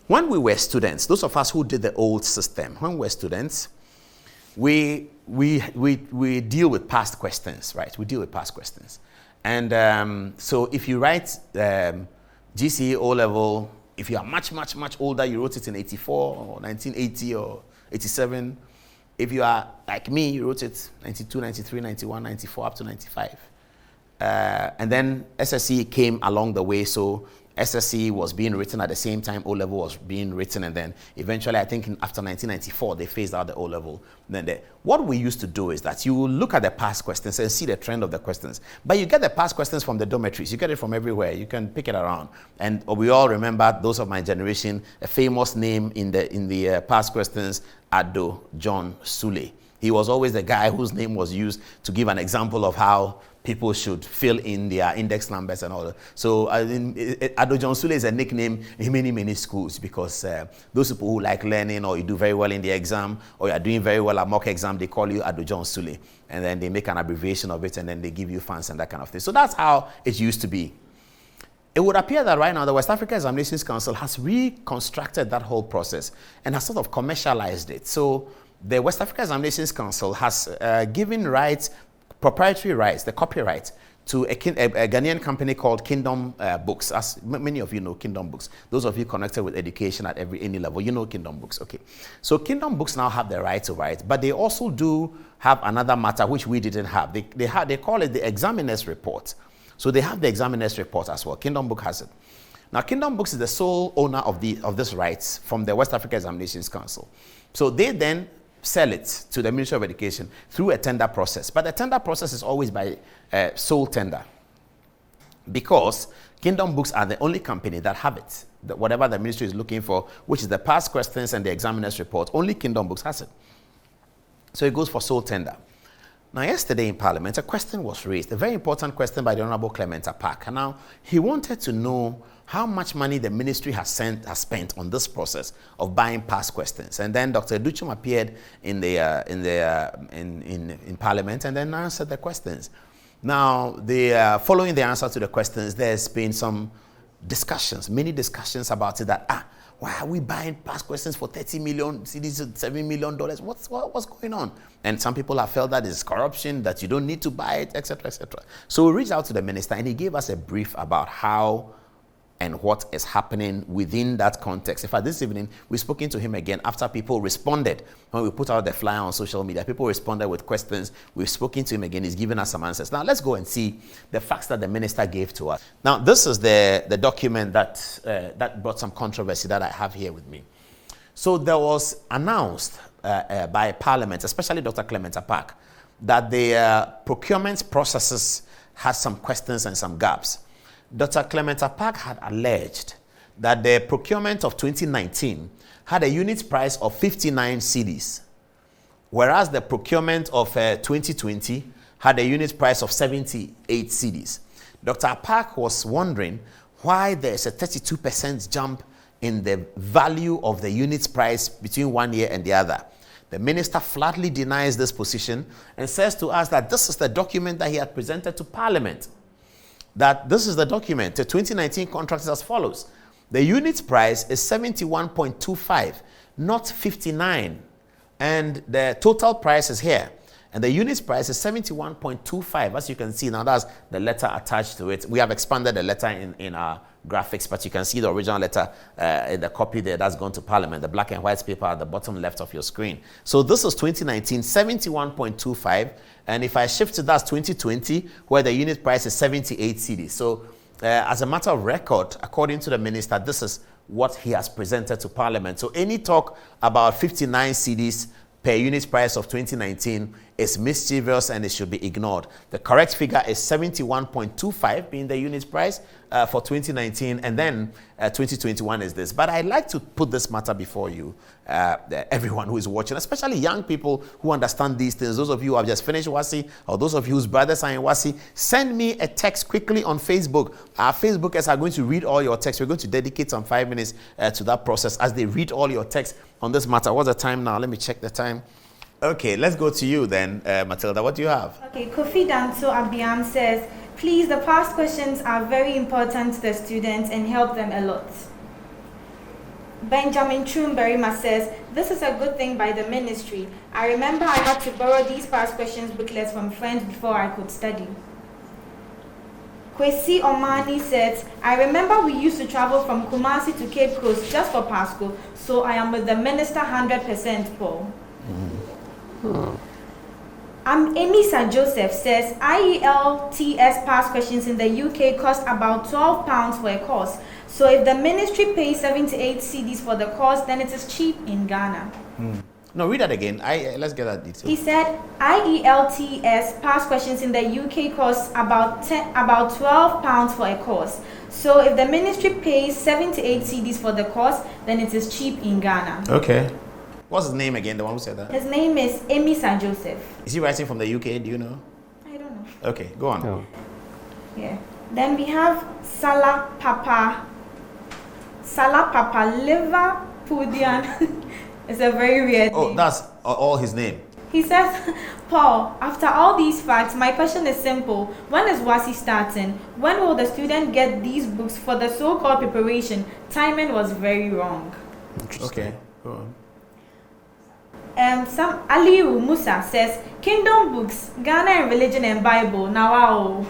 when we were students, those of us who did the old system, when we were students, we deal with past questions, right? We deal with past questions. And so if you write GCE O-level, if you are much, much, much older, you wrote it in 84 or 1980 or 87. If you are like me, you wrote it 92, 93, 91, 94, up to 95. And then SSC came along the way, so SSC was being written at the same time O-level was being written, and then eventually, I think after 1994, they phased out the O-level. Then what we used to do is that you will look at the past questions and see the trend of the questions. But you get the past questions from the dormitories. You get it from everywhere. You can pick it around. And we all remember, those of my generation, a famous name in the past questions, Ado John Sule. He was always the guy whose name was used to give an example of how people should fill in their index numbers and all that. So Ado John Sule is a nickname in many, many schools because those people who like learning, or you do very well in the exam, or you are doing very well at mock exam, they call you Ado John Sule. And then they make an abbreviation of it, and then they give you funds and that kind of thing. So that's how it used to be. It would appear that right now the West Africa Examinations Council has reconstructed that whole process and has sort of commercialized it. So the West Africa Examinations Council has given rights, proprietary rights, the copyright, to a Ghanaian company called Kingdom Books. As many of you know Kingdom Books. Those of you connected with education at any level, you know Kingdom Books. Okay. So Kingdom Books now have the right to write, but they also do have another matter which we didn't have. They call it the examiner's report. So they have the examiner's report as well. Kingdom Book has it. Now, Kingdom Books is the sole owner of this rights from the West Africa Examinations Council. So they then sell it to the Ministry of Education through a tender process. But the tender process is always by sole tender, because Kingdom Books are the only company that have it. Whatever the ministry is looking for, which is the past questions and the examiner's report, only Kingdom Books has it. So it goes for sole tender. Now, yesterday in Parliament, a question was raised, a very important question by the Honorable Clement Apak. And now, he wanted to know how much money the ministry has spent on this process of buying past questions. And then Dr. Adutwum appeared in Parliament and then answered the questions. Now, following the answer to the questions, there's been some discussions, many discussions about it, that, why are we buying past questions for 30 million cedis, $7 million? What's going on? And some people have felt that it's corruption, that you don't need to buy it, etc., etc. So we reached out to the minister, and he gave us a brief about how and what is happening within that context. In fact, this evening, we've spoken to him again after people responded. When we put out the flyer on social media, people responded with questions. We've spoken to him again. He's given us some answers. Now, let's go and see the facts that the minister gave to us. Now, this is the document that brought some controversy that I have here with me. So there was announced by Parliament, especially Dr. Clement Apak, that the procurement processes had some questions and some gaps. Dr. Clement Apak had alleged that the procurement of 2019 had a unit price of 59 cedis, whereas the procurement of 2020 had a unit price of 78 cedis. Dr. Apak was wondering why there's a 32% jump in the value of the unit price between 1 year and the other. The minister flatly denies this position and says to us that this is the document that he had presented to Parliament. That this is the document. The 2019 contract is as follows. The unit price is 71.25, not 59. And the total price is here. And the unit price is 71.25. As you can see, now that's the letter attached to it. We have expanded the letter in our graphics, but you can see the original letter in the copy there that's gone to Parliament, the black and white paper at the bottom left of your screen. So this is 2019, 71.25. And if I shift to that's 2020, where the unit price is 78 cedis. So as a matter of record, according to the minister, this is what he has presented to Parliament. So any talk about 59 cedis per unit price of 2019 is mischievous and it should be ignored. The correct figure is 71.25 being the unit price for 2019, and then 2021 is this. But I'd like to put this matter before you, everyone who is watching, especially young people who understand these things. Those of you who have just finished WASI, or those of you whose brothers are in WASI, send me a text quickly on Facebook. Our Facebookers are going to read all your texts. We're going to dedicate some 5 minutes to that process as they read all your texts on this matter. What's the time now? Let me check the time. Okay, let's go to you then, Matilda. What do you have? Okay, Kofi Danso Abiam says, please, the past questions are very important to the students and help them a lot. Benjamin Chumberima says, this is a good thing by the ministry. I remember I had to borrow these past questions booklets from friends before I could study. Kwesi Omani says, I remember we used to travel from Kumasi to Cape Coast just for Pasco, so I am with the minister 100%, Paul. Emisa Joseph says, IELTS past questions in the UK cost about £12 for a course. So if the ministry pays 7 to 8 CDs for the course, then it is cheap in Ghana. No, read that again. Let's get that detail. He said IELTS past questions in the UK cost about £12 for a course. So if the ministry pays 7 to 8 CDs for the course, then it is cheap in Ghana. Okay. What's his name again, the one who said that? His name is Emisa Joseph. Is he writing from the UK? Do you know? I don't know. Okay, go on. Oh. Yeah. Then we have Salah Papa Liverpoolian. It's a very weird name. Oh, that's all his name. He says, Paul, after all these facts, my question is simple. When is WASI starting? When will the student get these books for the so-called preparation? Timing was very wrong. Okay, go on. Some Aliu Musa says, Kingdom books, Ghana and religion and Bible. Now, wow.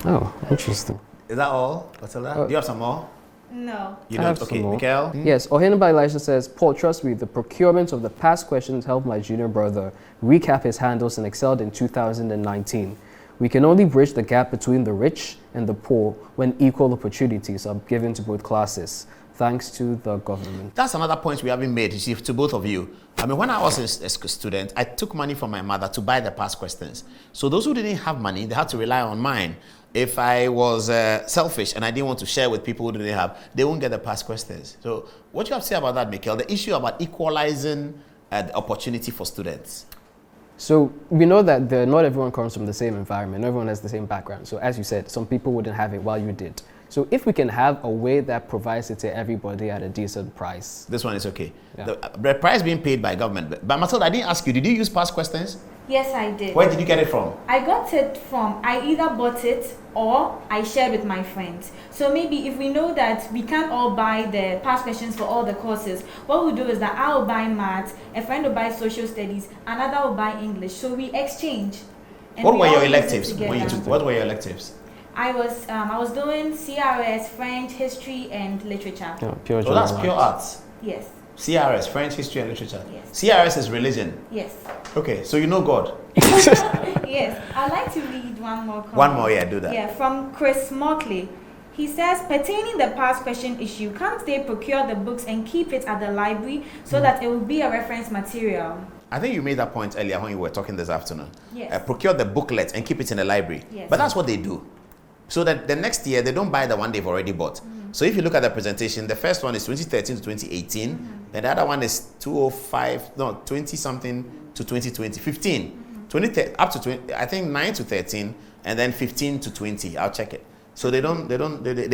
Oh, interesting. Is that all, Patella? Do you have some more? No. You I don't? have Okay, some more. Mikael? Yes, Oheneba Elisha says, Paul, trust me, the procurement of the past questions helped my junior brother recap his handles and excelled in 2019. We can only bridge the gap between the rich and the poor when equal opportunities are given to both classes, thanks to the government. That's another point we haven't made, you see, to both of you. I mean, when I was a student, I took money from my mother to buy the past questions. So those who didn't have money, they had to rely on mine. If I was selfish and I didn't want to share with people who didn't have, they won't get the past questions. So what you have to say about that, Mikael, the issue about equalizing the opportunity for students? So we know that not everyone comes from the same environment, not everyone has the same background. So as you said, some people wouldn't have it while you did. So if we can have a way that provides it to everybody at a decent price. This one is okay. Yeah. The price being paid by government. But Matilda, I didn't ask you, did you use past questions? Yes, I did. Where did you get it from? I got it from, I either bought it or I shared with my friends. So maybe if we know that we can't all buy the past questions for all the courses, what we'll do is that I'll buy math, a friend will buy social studies, another will buy English. So we exchange. What were your electives? What were your electives? I was doing CRS, French, History, and Literature. Yeah, pure So that's pure arts. Yes. CRS, French, History, and Literature. Yes. CRS is religion. Yes. Okay, so you know God. Yes. I'd like to read one more comment. One more, yeah, do that. Yeah, from Chris Motley. He says, pertaining the past question issue, can't they procure the books and keep it at the library so that it will be a reference material? I think you made that point earlier when you were talking this afternoon. Yes. Procure the booklet and keep it in the library. Yes. But that's what they do. So that the next year, they don't buy the one they've already bought. So if you look at the presentation, the first one is 2013 to 2018. Then the other one is 20-something to 2020. 15. 20, up to 20, I think 9 to 13, and then 15 to 20. I'll check it. So they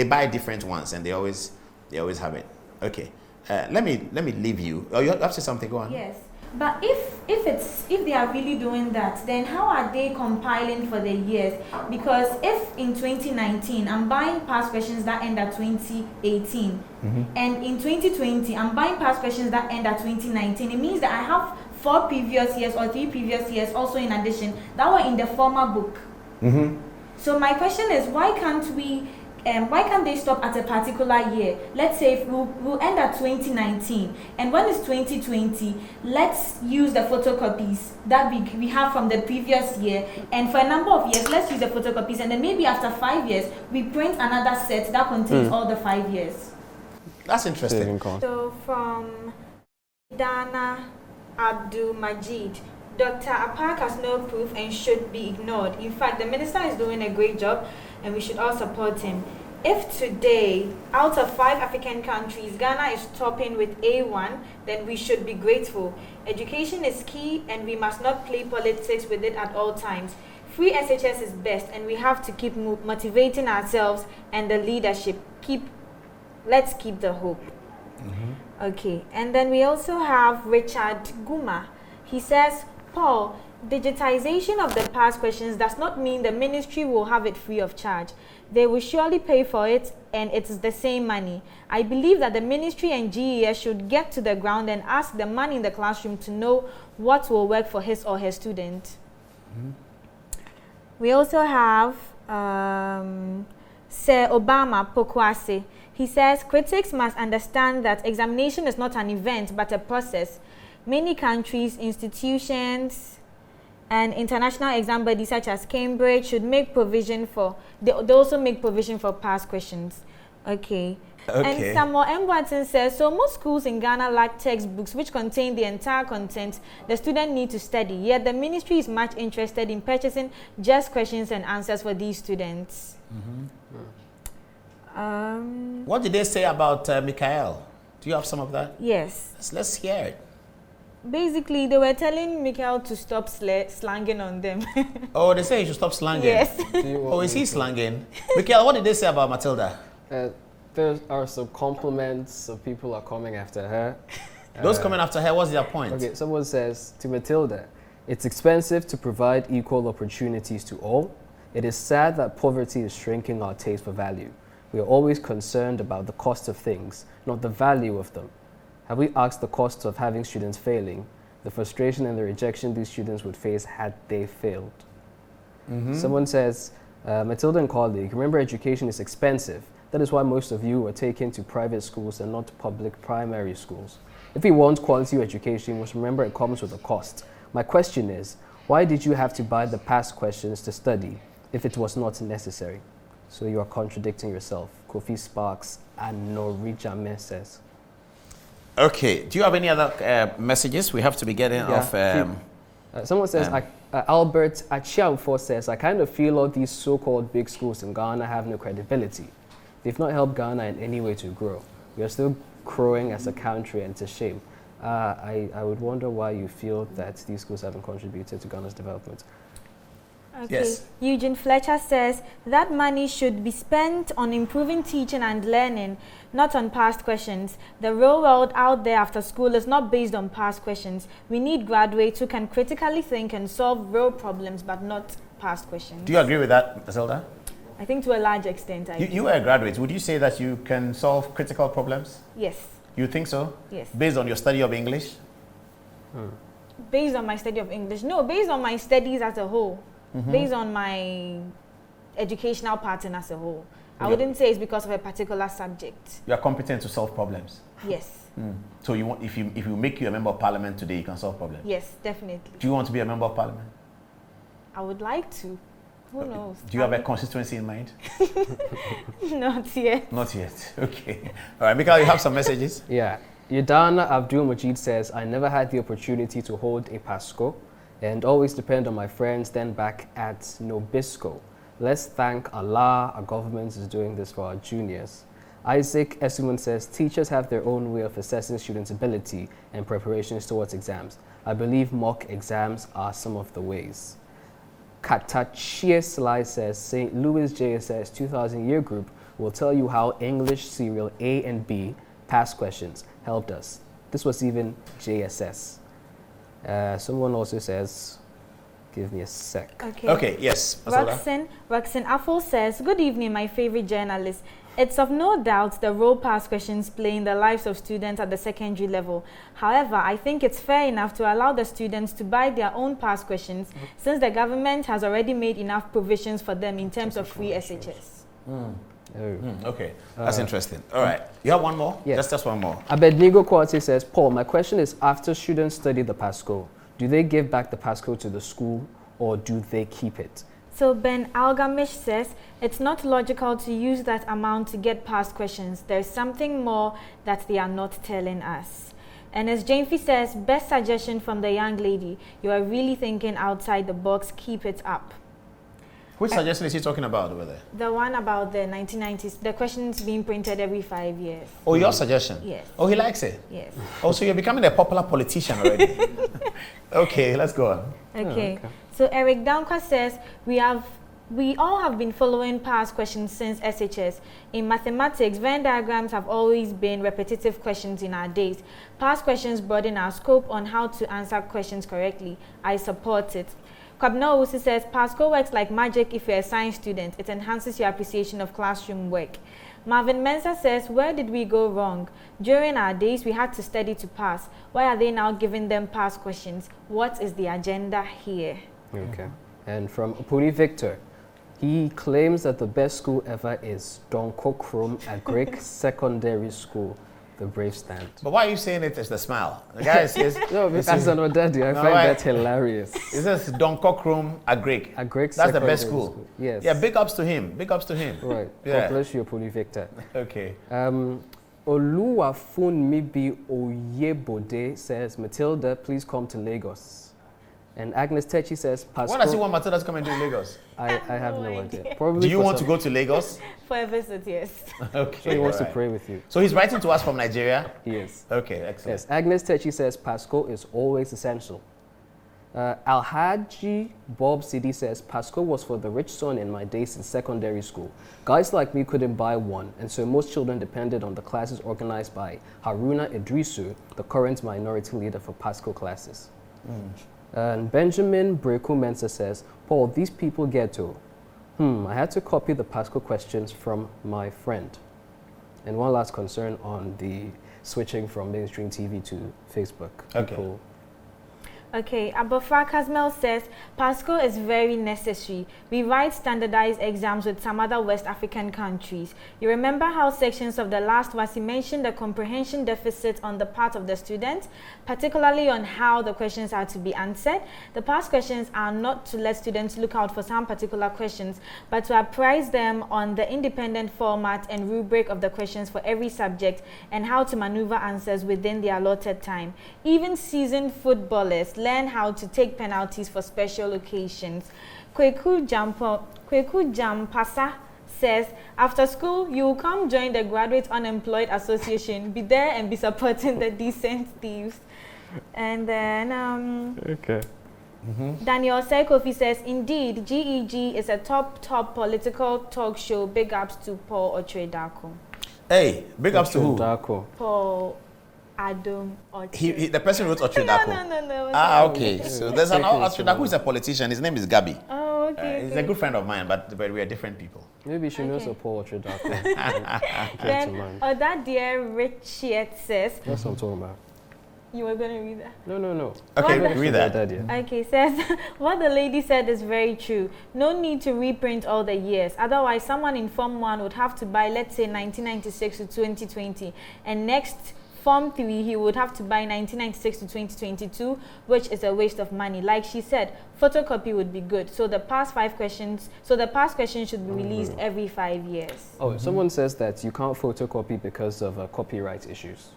buy different ones, and they always have it. Okay. Let me leave you. Oh, you have to say something. Go on. Yes. But if they are really doing that, then how are they compiling for the years? Because if in 2019 I'm buying past questions that end at 2018, and in 2020 I'm buying past questions that end at 2019, it means that I have 4 previous years or 3 previous years also in addition that were in the former book. So my question is, why can't they stop at a particular year? Let's say if we'll end at 2019, and when it's 2020, let's use the photocopies that we have from the previous year, and for a number of years, let's use the photocopies, and then maybe after 5 years, we print another set that contains all the 5 years. That's interesting. So from Dana Abdul Majid, Dr. Apark has no proof and should be ignored. In fact, the minister is doing a great job and we should all support him. If today, out of 5 African countries, Ghana is topping with A1, then we should be grateful. Education is key and we must not play politics with it at all times. Free SHS is best and we have to keep motivating ourselves and the leadership. Let's keep the hope. Okay, and then we also have Richard Guma. He says, Paul, Digitization of the past questions does not mean the ministry will have it free of charge. They will surely pay for it, and it's the same money. I believe that the ministry and GES should get to the ground and ask the man in the classroom to know what will work for his or her student. We also have Sir Obama Pokwase. He says, critics must understand that examination is not an event but a process. Many countries, institutions, and international exam bodies such as Cambridge should make provision for, they also make provision for past questions. Okay. And Samuel M. Watson says, so most schools in Ghana lack textbooks which contain the entire content the student needs to study, yet the ministry is much interested in purchasing just questions and answers for these students. What did they say about Michael? Do you have some of that? Yes. Let's hear it. Basically, they were telling Michael to stop slanging on them. Oh, they say he should stop slanging? Yes. Oh, is he slanging? Michael, what did they say about Matilda? There are some compliments, so people are coming after her. Those coming after her, what's their point? Okay, someone says to Matilda, it's expensive to provide equal opportunities to all. It is sad that poverty is shrinking our taste for value. We are always concerned about the cost of things, not the value of them. Have we asked the cost of having students failing, the frustration and the rejection these students would face had they failed? Someone says, Matilda and colleague, remember education is expensive. That is why most of you are taken to private schools and not public primary schools. If we want quality education, we must remember it comes with a cost. My question is, why did you have to buy the past questions to study if it was not necessary? So you are contradicting yourself. Kofi Sparks and Norija says. Okay, do you have any other messages? We have to be getting off. Someone says, Albert Achiamfo says, I kind of feel all these so-called big schools in Ghana have no credibility. They've not helped Ghana in any way to grow. We are still growing as a country, and it's a shame. I would wonder why you feel that these schools haven't contributed to Ghana's development. Okay. Yes. Eugene Fletcher says that money should be spent on improving teaching and learning, not on past questions. The real world out there after school is not based on past questions. We need graduates who can critically think and solve real problems, but not past questions. Do you agree with that, Zelda? I think to a large extent I do. You are a graduate. Would you say that you can solve critical problems? Yes. You think so? Yes. Based on your study of English? Based on my study of English? No, based on my studies as a whole. Based on my educational pattern as a whole. I wouldn't say it's because of a particular subject. You are competent to solve problems? Yes. So you want, if you make you a member of parliament today, you can solve problems? Yes, definitely. Do you want to be a member of parliament? I would like to. Who knows? Do you have a constituency in mind? Not yet. Not yet. Okay. All right, Mikael, you have some messages? Yeah. Yadana Abdul-Majid says, I never had the opportunity to hold a pasco and always depend on my friends then back at Nobisco. Let's thank Allah, our government is doing this for our juniors. Isaac Esimun says, teachers have their own way of assessing students' ability and preparations towards exams. I believe mock exams are some of the ways. Katachie Sly says, St. Louis JSS 2000 year group will tell you how English serial A and B past questions helped us. This was even JSS. Someone also says, give me a sec. Okay, yes. Roxanne Affle says, good evening, my favorite journalist. It's of no doubt the role past questions play in the lives of students at the secondary level. However, I think it's fair enough to allow the students to buy their own past questions since the government has already made enough provisions for them in terms of free SHS. Okay, that's interesting. All right, you have one more? Yes. Just one more. Abednego Kwate says, Paul, my question is, after students study the pasco, do they give back the pasco to the school or do they keep it? So Ben Algamish says, it's not logical to use that amount to get past questions. There's something more that they are not telling us. And as Jamfi says, best suggestion from the young lady, you are really thinking outside the box, keep it up. Which suggestion is he talking about over there? The one about the 1990s, the questions being printed every 5 years. Oh, your suggestion? Yes. Oh, he likes it? Yes. Oh, so you're becoming a popular politician already. Okay, let's go on. Okay. So Eric Dankwa says, we have We all have been following past questions since SHS. In mathematics, Venn diagrams have always been repetitive questions in our days. Past questions broaden our scope on how to answer questions correctly. I support it. Kwabna Owusu says, Pasco works like magic if you're a science student. It enhances your appreciation of classroom work. Marvin Mensah says, where did we go wrong? During our days, we had to study to pass. Why are they now giving them past questions? What is the agenda here? Okay. And from Puri Victor, he claims that the best school ever is Adom-Otchere Secondary School, the Brave Stand. But why are you saying it as the smile? The guy says... No, because as an Odadi, I find that hilarious. It says Adom-Otchere. That's the best school. Yes. Yeah, big ups to him. Big ups to him. Right. Yeah. God bless you, Puri Victor. Okay. Oluwafun Mibi Oyebode says, Matilda, please come to Lagos. And Agnes Techi says, Pasco. Why does he want Matilda to come and do Lagos? I have no idea. Probably do you want to go to Lagos? For a visit, yes. Okay. So he wants to pray with you. So he's writing to us from Nigeria? Yes. Okay, excellent. Yes. Agnes Techi says, Pasco is always essential. Alhaji Bob Sidi says, Pasco was for the rich son in my days in secondary school. Guys like me couldn't buy one, and so most children depended on the classes organized by Haruna Idrisu, the current minority leader for Pasco classes. And Benjamin Breku Mensa says, Paul, these people ghetto. I had to copy the Pasco questions from my friend. And one last concern on the switching from mainstream TV to Facebook. Okay. People. Okay, Abofra Kazmel says, Pasco is very necessary. We write standardized exams with some other West African countries. You remember how sections of the last verse mentioned the comprehension deficit on the part of the student, particularly on how the questions are to be answered? The past questions are not to let students look out for some particular questions, but to apprise them on the independent format and rubric of the questions for every subject and how to maneuver answers within the allotted time. Even seasoned footballers learn how to take penalties for special occasions. Kweku Jampasa says, after school, you will come join the Graduate Unemployed Association, be there and be supporting the decent thieves. And then, Daniel Seikofi says, indeed, GEG is a top political talk show. Big ups to Paul Otchere. Hey, big ups to who? Paul Adom-Otchere. The person wrote Otchere. No. Okay. So there's an Otchere who is a politician. His name is Gabi. Oh, okay. He's a good friend of mine, but we are different people. Maybe she knows a Paul Otchere. Then, that dear Richard says, that's what I'm talking about. You were going to read that? No. Okay, read that. Okay, says, what the lady said is very true. No need to reprint all the years. Otherwise, someone in Form 1 would have to buy, let's say, 1996 to 2020. And next Form 3, he would have to buy 1996 to 2022, which is a waste of money. Like she said, photocopy would be good. So the past questions should be released every 5 years. Oh, someone says that you can't photocopy because of copyright issues.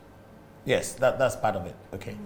Yes, that's part of it. Okay.